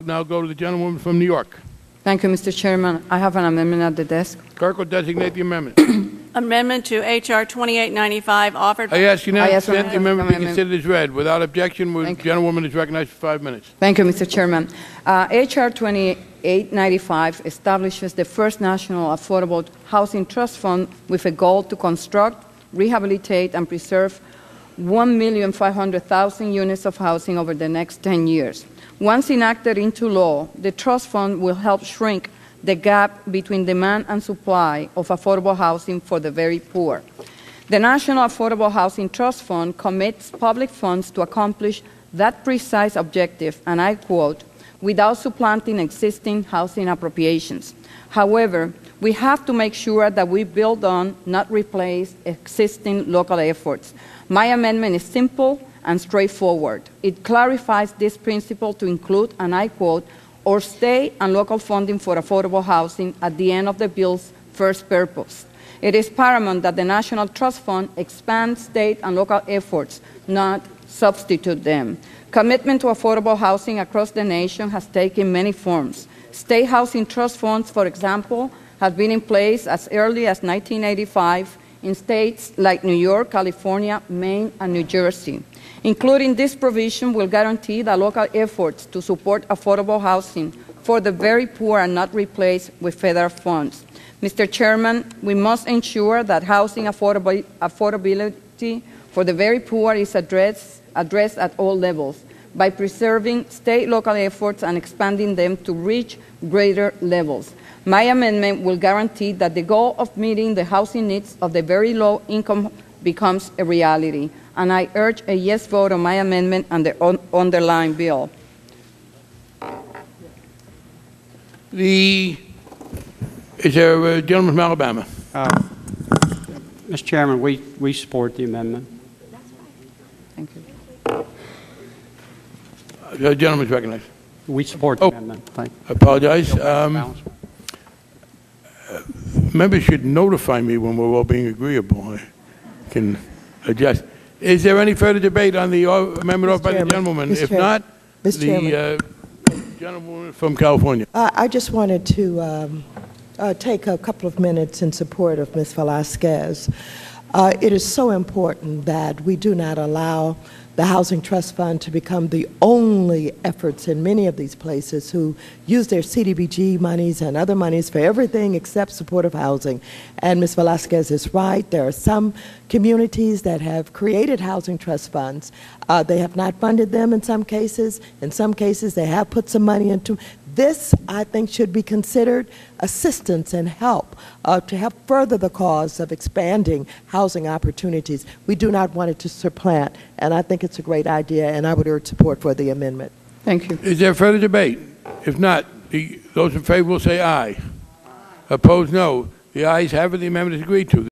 Now go to the gentlewoman from New York. Thank you, Mr. Chairman. I have an amendment at the desk. Clerk will designate the amendment. Amendment to H.R. 2895 offered by... I ask you now I to ask present the amendment be amendment. considered as read. Without objection, the Thank you. gentlewoman is recognized for 5 minutes. Thank you, Mr. Chairman. H.R. 2895 establishes the first national affordable housing trust fund with a goal to construct, rehabilitate, and preserve 1,500,000 units of housing over the next 10 years. Once enacted into law, the trust fund will help shrink the gap between demand and supply of affordable housing for the very poor. The National Affordable Housing Trust Fund commits public funds to accomplish that precise objective, and I quote, without supplanting existing housing appropriations. However, we have to make sure that we build on, not replace, existing local efforts. My amendment is simple and straightforward. It clarifies this principle to include, and I quote, or state and local funding for affordable housing at the end of the bill's first purpose. It is paramount that the National Trust Fund expand state and local efforts, not substitute them. Commitment to affordable housing across the nation has taken many forms. State housing trust funds, for example, have been in place as early as 1985 in states like New York, California, Maine, and New Jersey. Including this provision will guarantee that local efforts to support affordable housing for the very poor are not replaced with federal funds. Mr. Chairman, we must ensure that housing affordability for the very poor is addressed at all levels by preserving state local efforts and expanding them to reach greater levels. My amendment will guarantee that the goal of meeting the housing needs of the very low income becomes a reality, and I urge a yes vote on my amendment and the underlying bill. Is there a gentleman from Alabama? Mr. Chairman, we support the amendment. Thank you. The gentleman is recognized. We support the amendment. Thank you. I apologize. Members should notify me when we're all being agreeable. I can adjust. Is there any further debate on the amendment offered by the gentleman? If not, the gentleman from California. I just wanted to take a couple of minutes in support of Ms. Velazquez. It is so important that we do not allow the Housing Trust Fund to become the only efforts in many of these places who use their CDBG monies and other monies for everything except supportive housing. And Ms. Velazquez is right. There are some communities that have created housing trust funds. They have not funded them in some cases. In some cases, they have put some money into. This, I think, should be considered assistance and help to help further the cause of expanding housing opportunities. We do not want it to supplant, and I think it's a great idea, and I would urge support for the amendment. Thank you. Is there further debate? If not, those in favor will say aye. Opposed, no. The ayes have it. The amendment is agreed to.